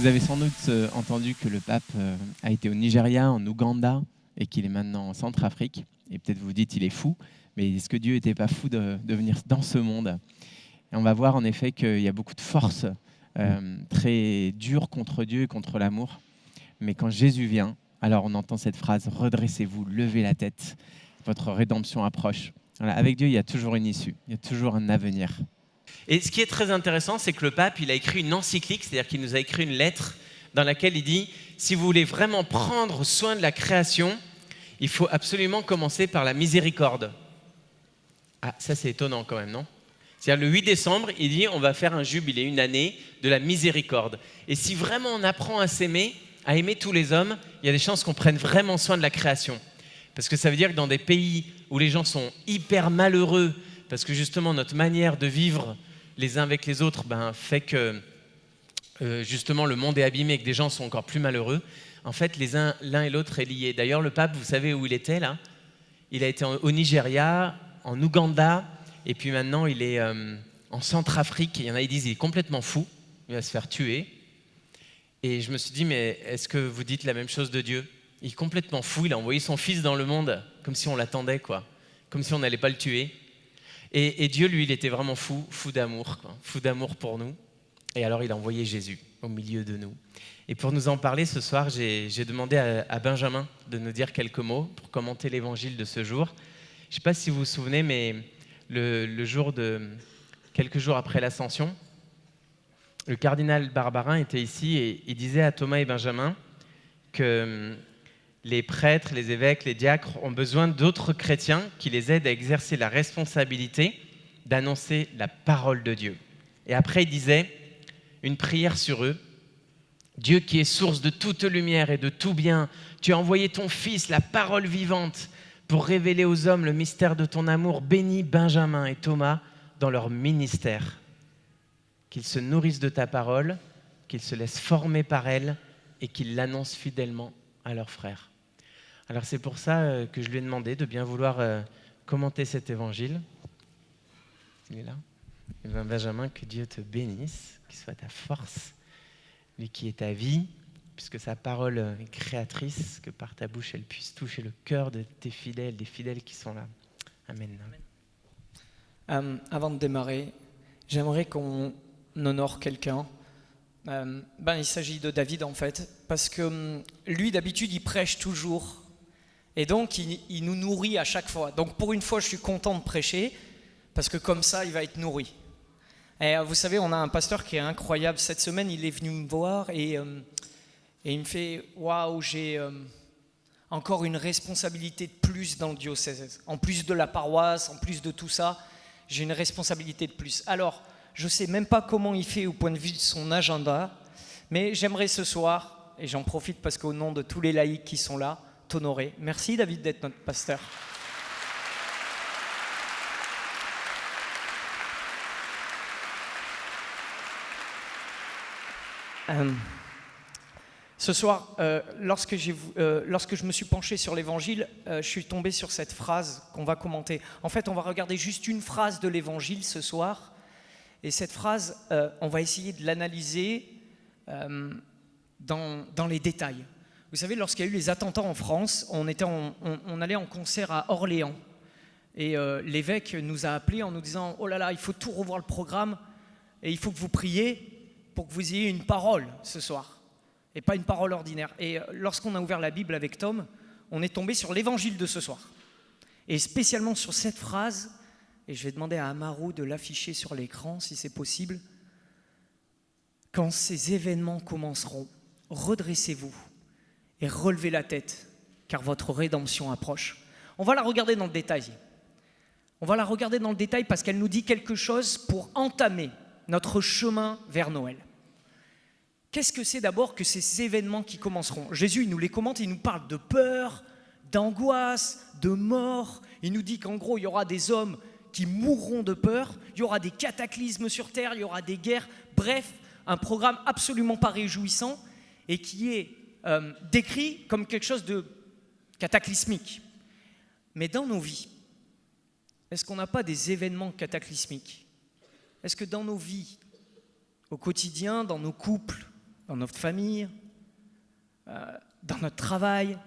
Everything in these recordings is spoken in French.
Vous avez sans doute entendu que le pape a été au Nigeria, en Ouganda, et qu'il est maintenant en Centrafrique. Et peut-être vous vous dites, il est fou, mais est-ce que Dieu n'était pas fou de venir dans ce monde? Et on va voir en effet qu'il y a beaucoup de forces très dures contre Dieu et contre l'amour. Mais quand Jésus vient, alors on entend cette phrase, redressez-vous, levez la tête, votre rédemption approche. Voilà, avec Dieu, il y a toujours une issue, il y a toujours un avenir. Et ce qui est très intéressant, c'est que le pape, il a écrit une encyclique, c'est-à-dire qu'il nous a écrit une lettre dans laquelle il dit « Si vous voulez vraiment prendre soin de la création, il faut absolument commencer par la miséricorde. » Ah, ça c'est étonnant quand même, non? C'est-à-dire le 8 décembre, il dit « On va faire un jubilé, une année de la miséricorde. » Et si vraiment on apprend à s'aimer, à aimer tous les hommes, il y a des chances qu'on prenne vraiment soin de la création. Parce que ça veut dire que dans des pays où les gens sont hyper malheureux, parce que justement notre manière de vivre les uns avec les autres fait que justement le monde est abîmé et que des gens sont encore plus malheureux, en fait l'un et l'autre est lié. D'ailleurs le pape, vous savez où il était là? Il a été au Nigeria, en Ouganda, et puis maintenant il est en Centrafrique. Il y en a qui disent il est complètement fou, il va se faire tuer. Et je me suis dit, mais est-ce que vous dites la même chose de Dieu? Il est complètement fou, il a envoyé son fils dans le monde, comme si on l'attendait, quoi. Comme si on n'allait pas le tuer. Et Dieu, lui, il était vraiment fou d'amour, quoi. Fou d'amour pour nous. Et alors, il a envoyé Jésus au milieu de nous. Et pour nous en parler ce soir, j'ai demandé à Benjamin de nous dire quelques mots pour commenter l'évangile de ce jour. Je ne sais pas si vous vous souvenez, mais quelques jours après l'Ascension, le cardinal Barbarin était ici et il disait à Thomas et Benjamin que les prêtres, les évêques, les diacres ont besoin d'autres chrétiens qui les aident à exercer la responsabilité d'annoncer la parole de Dieu. Et après, il disait une prière sur eux. Dieu qui est source de toute lumière et de tout bien, tu as envoyé ton Fils, la parole vivante, pour révéler aux hommes le mystère de ton amour. Bénis Benjamin et Thomas dans leur ministère. Qu'ils se nourrissent de ta parole, qu'ils se laissent former par elle et qu'ils l'annoncent fidèlement à leurs frères. Alors c'est pour ça que je lui ai demandé de bien vouloir commenter cet évangile. Il est là. Et bien Benjamin, que Dieu te bénisse, qu'il soit ta force, lui qui est ta vie, puisque sa parole est créatrice, que par ta bouche elle puisse toucher le cœur de tes fidèles, des fidèles qui sont là. Amen. Avant de démarrer, j'aimerais qu'on honore quelqu'un. Il s'agit de David en fait, parce que lui d'habitude il prêche toujours et donc il nous nourrit à chaque fois. Donc pour une fois je suis content de prêcher parce que comme ça il va être nourri. Et vous savez, on a un pasteur qui est incroyable. Cette semaine il est venu me voir et il me fait « Waouh, j'ai encore une responsabilité de plus dans le diocèse. En plus de la paroisse, en plus de tout ça, j'ai une responsabilité de plus. » Alors je ne sais même pas comment il fait au point de vue de son agenda, mais j'aimerais ce soir, et j'en profite parce qu'au nom de tous les laïcs qui sont là, t'honorer. Merci David d'être notre pasteur. Ce soir, lorsque je me suis penché sur l'évangile, je suis tombé sur cette phrase qu'on va commenter. En fait, on va regarder juste une phrase de l'évangile ce soir. Et cette phrase, on va essayer de l'analyser dans les détails. Vous savez, lorsqu'il y a eu les attentats en France, on allait en concert à Orléans. Et l'évêque nous a appelés en nous disant « Oh là là, il faut tout revoir le programme et il faut que vous priez pour que vous ayez une parole ce soir. Et pas une parole ordinaire. » Et lorsqu'on a ouvert la Bible avec Tom, on est tombé sur l'évangile de ce soir. Et spécialement sur cette phrase. Et je vais demander à Amaru de l'afficher sur l'écran, si c'est possible. Quand ces événements commenceront, redressez-vous et relevez la tête, car votre rédemption approche. On va la regarder dans le détail. On va la regarder dans le détail parce qu'elle nous dit quelque chose pour entamer notre chemin vers Noël. Qu'est-ce que c'est d'abord que ces événements qui commenceront? Jésus, il nous les commente, il nous parle de peur, d'angoisse, de mort. Il nous dit qu'en gros, il y aura des hommes qui mourront de peur, il y aura des cataclysmes sur terre, il y aura des guerres, bref, un programme absolument pas réjouissant et qui est décrit comme quelque chose de cataclysmique. Mais dans nos vies, est-ce qu'on n'a pas des événements cataclysmiques? Est-ce que dans nos vies, au quotidien, dans nos couples, dans notre famille, dans notre travail,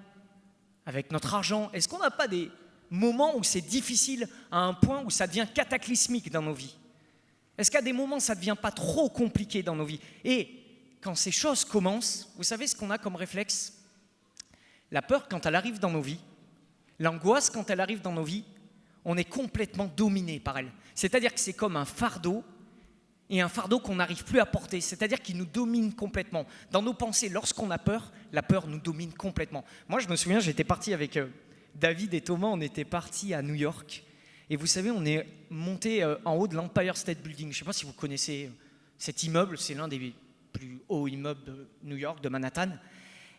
avec notre argent? Est-ce qu'on n'a pas des moments où c'est difficile à un point où ça devient cataclysmique dans nos vies? Est-ce qu'à des moments, ça ne devient pas trop compliqué dans nos vies? Et quand ces choses commencent, vous savez ce qu'on a comme réflexe? La peur, quand elle arrive dans nos vies, l'angoisse, quand elle arrive dans nos vies, on est complètement dominé par elle. C'est-à-dire que c'est comme un fardeau, et un fardeau qu'on n'arrive plus à porter. C'est-à-dire qu'il nous domine complètement. Dans nos pensées, lorsqu'on a peur, la peur nous domine complètement. Moi, je me souviens, j'étais parti avec David et Thomas, on était partis à New York. Et vous savez, on est monté en haut de l'Empire State Building. Je ne sais pas si vous connaissez cet immeuble, c'est l'un des plus hauts immeubles de New York, de Manhattan.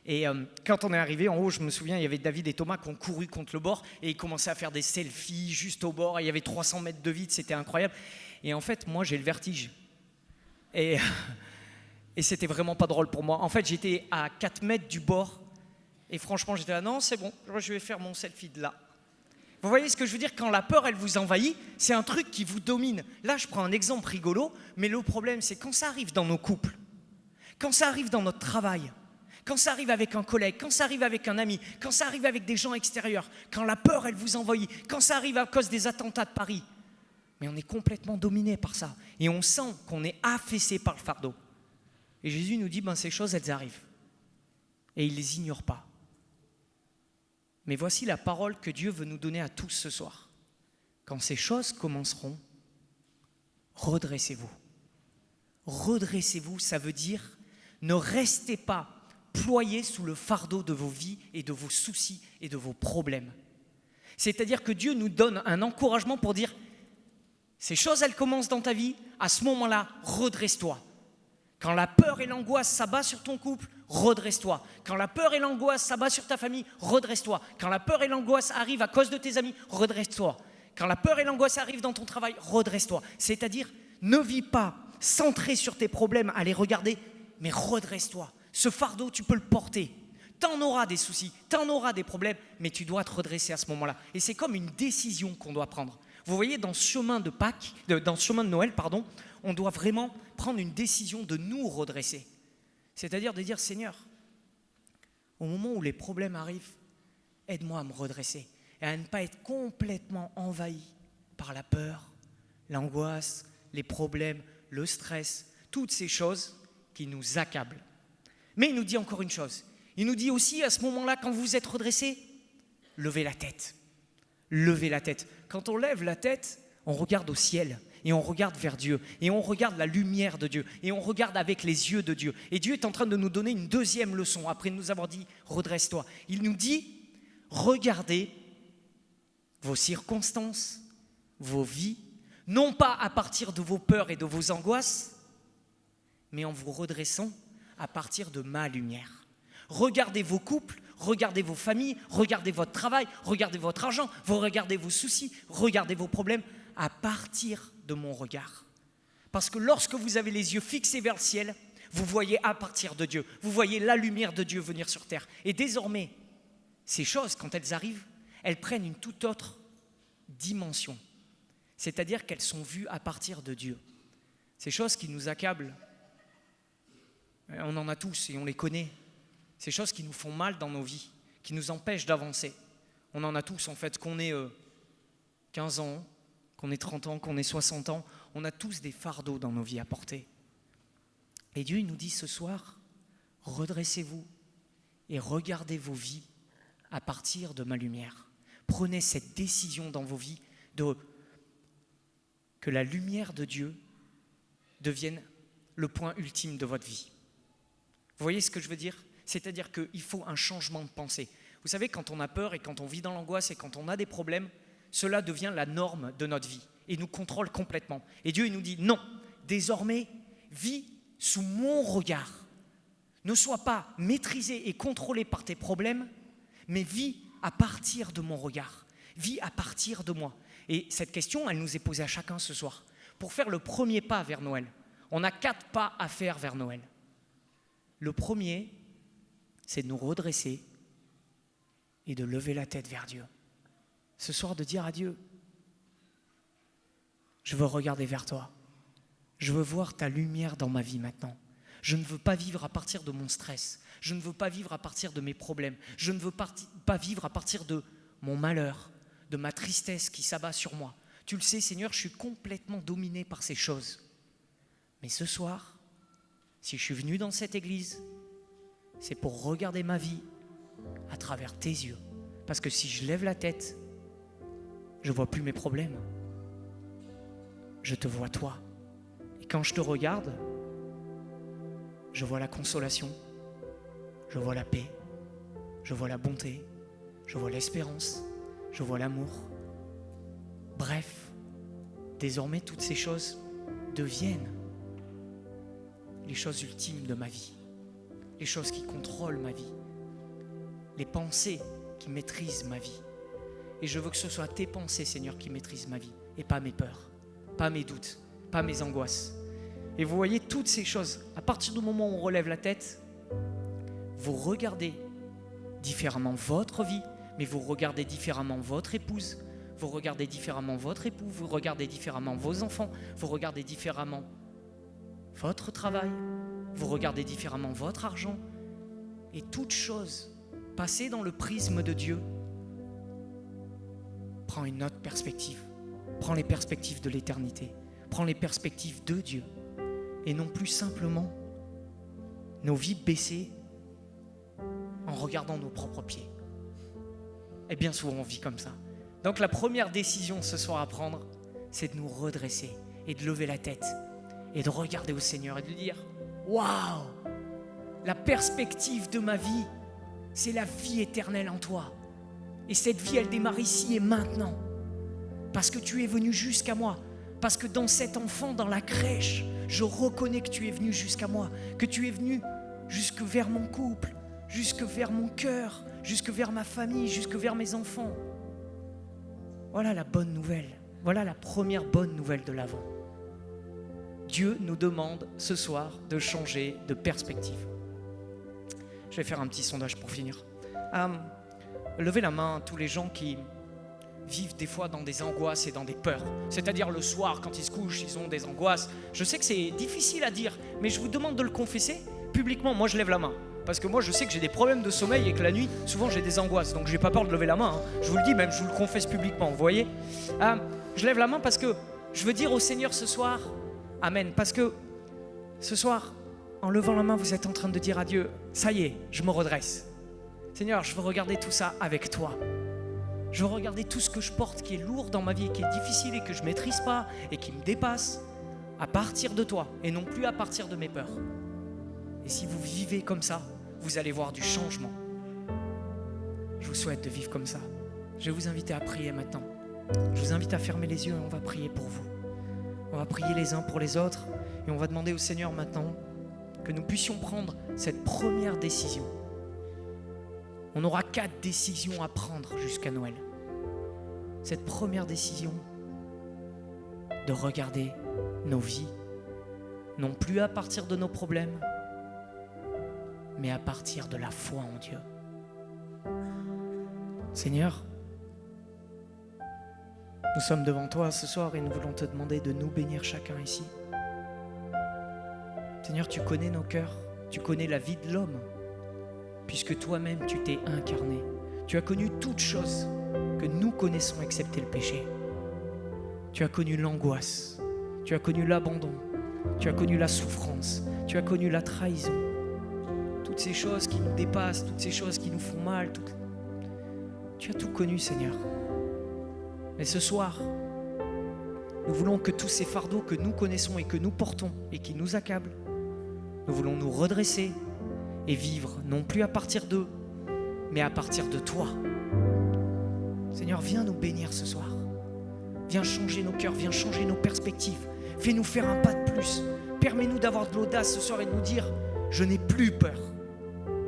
Et quand on est arrivé en haut, je me souviens, il y avait David et Thomas qui ont couru contre le bord et ils commençaient à faire des selfies juste au bord. Et il y avait 300 mètres de vide, c'était incroyable. Et en fait, moi, j'ai le vertige. Et c'était vraiment pas drôle pour moi. En fait, j'étais à 4 mètres du bord. Et franchement, j'étais là, non, c'est bon, je vais faire mon selfie de là. Vous voyez ce que je veux dire? Quand la peur, elle vous envahit, c'est un truc qui vous domine. Là, je prends un exemple rigolo, mais le problème, c'est quand ça arrive dans nos couples, quand ça arrive dans notre travail, quand ça arrive avec un collègue, quand ça arrive avec un ami, quand ça arrive avec des gens extérieurs, quand la peur, elle vous envahit, quand ça arrive à cause des attentats de Paris, mais on est complètement dominé par ça. Et on sent qu'on est affaissé par le fardeau. Et Jésus nous dit, ces choses, elles arrivent. Et il ne les ignore pas. Mais voici la parole que Dieu veut nous donner à tous ce soir. Quand ces choses commenceront, redressez-vous. Redressez-vous, ça veut dire ne restez pas ployés sous le fardeau de vos vies et de vos soucis et de vos problèmes. C'est-à-dire que Dieu nous donne un encouragement pour dire ces choses, elles commencent dans ta vie, à ce moment-là, redresse-toi. Quand la peur et l'angoisse s'abattent sur ton couple, redresse-toi. Quand la peur et l'angoisse s'abattent sur ta famille, redresse-toi. Quand la peur et l'angoisse arrivent à cause de tes amis, redresse-toi. Quand la peur et l'angoisse arrivent dans ton travail, redresse-toi. C'est-à-dire, ne vis pas centré sur tes problèmes à les regarder, mais redresse-toi. Ce fardeau, tu peux le porter. T'en auras des soucis, t'en auras des problèmes, mais tu dois te redresser à ce moment-là. Et c'est comme une décision qu'on doit prendre. Vous voyez, dans ce chemin de Noël, on doit vraiment prendre une décision de nous redresser. C'est-à-dire de dire, Seigneur, au moment où les problèmes arrivent, aide-moi à me redresser et à ne pas être complètement envahi par la peur, l'angoisse, les problèmes, le stress, toutes ces choses qui nous accablent. Mais il nous dit encore une chose. Il nous dit aussi, à ce moment-là, quand vous êtes redressé, levez la tête. Levez la tête. Quand on lève la tête, on regarde au ciel et on regarde vers Dieu et on regarde la lumière de Dieu et on regarde avec les yeux de Dieu. Et Dieu est en train de nous donner une deuxième leçon après nous avoir dit « redresse-toi ». Il nous dit « regardez vos circonstances, vos vies, non pas à partir de vos peurs et de vos angoisses, mais en vous redressant à partir de ma lumière. Regardez vos couples, regardez vos familles, regardez votre travail, regardez votre argent, regardez vos soucis, regardez vos problèmes à partir de mon regard. Parce que lorsque vous avez les yeux fixés vers le ciel, vous voyez à partir de Dieu, vous voyez la lumière de Dieu venir sur terre. Et désormais, ces choses, quand elles arrivent, elles prennent une toute autre dimension. C'est-à-dire qu'elles sont vues à partir de Dieu. Ces choses qui nous accablent, on en a tous et on les connaît. Ces choses qui nous font mal dans nos vies, qui nous empêchent d'avancer. On en a tous en fait, qu'on ait 15 ans, qu'on ait 30 ans, qu'on ait 60 ans, on a tous des fardeaux dans nos vies à porter. Et Dieu il nous dit ce soir, redressez-vous et regardez vos vies à partir de ma lumière. Prenez cette décision dans vos vies que la lumière de Dieu devienne le point ultime de votre vie. Vous voyez ce que je veux dire ? C'est-à-dire qu'il faut un changement de pensée. Vous savez, quand on a peur et quand on vit dans l'angoisse et quand on a des problèmes, cela devient la norme de notre vie et nous contrôle complètement. Et Dieu il nous dit non, désormais, vis sous mon regard. Ne sois pas maîtrisé et contrôlé par tes problèmes, mais vis à partir de mon regard. Vis à partir de moi. Et cette question, elle nous est posée à chacun ce soir. Pour faire le premier pas vers Noël, on a 4 pas à faire vers Noël. Le premier, c'est de nous redresser et de lever la tête vers Dieu. Ce soir, de dire à Dieu, je veux regarder vers toi. Je veux voir ta lumière dans ma vie maintenant. Je ne veux pas vivre à partir de mon stress. Je ne veux pas vivre à partir de mes problèmes. Je ne veux pas vivre à partir de mon malheur, de ma tristesse qui s'abat sur moi. Tu le sais, Seigneur, je suis complètement dominé par ces choses. Mais ce soir, si je suis venu dans cette église, c'est pour regarder ma vie à travers tes yeux. Parce que si je lève la tête, je ne vois plus mes problèmes. Je te vois toi. Et quand je te regarde, je vois la consolation, je vois la paix, je vois la bonté, je vois l'espérance, je vois l'amour. Bref, désormais toutes ces choses deviennent les choses ultimes de ma vie, les choses qui contrôlent ma vie, les pensées qui maîtrisent ma vie. Et je veux que ce soit tes pensées, Seigneur, qui maîtrisent ma vie, et pas mes peurs, pas mes doutes, pas mes angoisses. Et vous voyez toutes ces choses, à partir du moment où on relève la tête, vous regardez différemment votre vie, mais vous regardez différemment votre épouse, vous regardez différemment votre époux, vous regardez différemment vos enfants, vous regardez différemment votre travail, vous regardez différemment votre argent. Et toute chose passée dans le prisme de Dieu prend une autre perspective, prend les perspectives de l'éternité, prend les perspectives de Dieu, et non plus simplement nos vies baissées en regardant nos propres pieds. Et bien souvent on vit comme ça. Donc la première décision ce soir à prendre, c'est de nous redresser et de lever la tête et de regarder au Seigneur et de lui dire « Waouh, la perspective de ma vie, c'est la vie éternelle en toi. Et cette vie, elle démarre ici et maintenant. Parce que tu es venu jusqu'à moi. Parce que dans cet enfant, dans la crèche, je reconnais que tu es venu jusqu'à moi. Que tu es venu jusque vers mon couple, jusque vers mon cœur, jusque vers ma famille, jusque vers mes enfants. » Voilà la bonne nouvelle. Voilà la première bonne nouvelle de l'Avent. Dieu nous demande ce soir de changer de perspective. Je vais faire un petit sondage pour finir. Levez la main tous les gens qui vivent des fois dans des angoisses et dans des peurs. C'est-à-dire le soir, quand ils se couchent, ils ont des angoisses. Je sais que c'est difficile à dire, mais je vous demande de le confesser publiquement. Moi, je lève la main. Parce que moi, je sais que j'ai des problèmes de sommeil et que la nuit, souvent, j'ai des angoisses. Donc, je n'ai pas peur de lever la main. Je vous le dis, même, je vous le confesse publiquement. Vous voyez ? Je lève la main parce que je veux dire au Seigneur ce soir, Amen. Parce que ce soir, en levant la main, vous êtes en train de dire à Dieu, ça y est, je me redresse. Seigneur, je veux regarder tout ça avec toi. Je veux regarder tout ce que je porte qui est lourd dans ma vie, qui est difficile et que je ne maîtrise pas et qui me dépasse à partir de toi et non plus à partir de mes peurs. Et si vous vivez comme ça, vous allez voir du changement. Je vous souhaite de vivre comme ça. Je vais vous inviter à prier maintenant. Je vous invite à fermer les yeux et on va prier pour vous. On va prier les uns pour les autres et on va demander au Seigneur maintenant que nous puissions prendre cette première décision. On aura 4 décisions à prendre jusqu'à Noël. Cette première décision de regarder nos vies, non plus à partir de nos problèmes, mais à partir de la foi en Dieu. Seigneur, nous sommes devant toi ce soir et nous voulons te demander de nous bénir chacun ici. Seigneur, tu connais nos cœurs, tu connais la vie de l'homme, puisque toi-même tu t'es incarné. Tu as connu toutes choses que nous connaissons excepté le péché. Tu as connu l'angoisse, tu as connu l'abandon, tu as connu la souffrance, tu as connu la trahison. Toutes ces choses qui nous dépassent, toutes ces choses qui nous font mal. Tu as tout connu, Seigneur. Mais ce soir, nous voulons que tous ces fardeaux que nous connaissons et que nous portons et qui nous accablent, nous voulons nous redresser et vivre non plus à partir d'eux, mais à partir de toi. Seigneur, viens nous bénir ce soir. Viens changer nos cœurs, viens changer nos perspectives. Fais-nous faire un pas de plus. Permets-nous d'avoir de l'audace ce soir et de nous dire, je n'ai plus peur.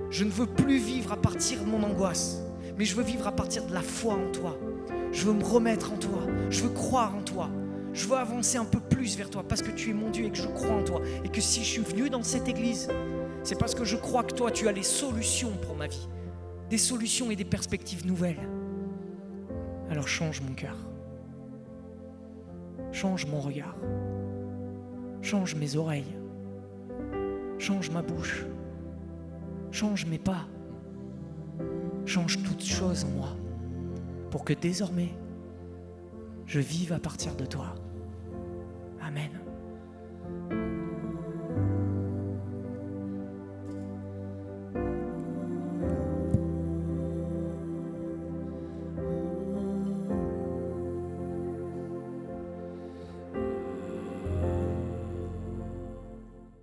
Je ne veux plus vivre à partir de mon angoisse, mais je veux vivre à partir de la foi en toi. Je veux me remettre en toi, je veux croire en toi. Je veux avancer un peu plus vers toi parce que tu es mon Dieu et que je crois en toi. Et que si je suis venu dans cette église, c'est parce que je crois que toi, tu as les solutions pour ma vie. Des solutions et des perspectives nouvelles. Alors change mon cœur. Change mon regard. Change mes oreilles. change ma bouche, change mes pas, change toutes choses en moi, pour que désormais, je vive à partir de toi. Amen.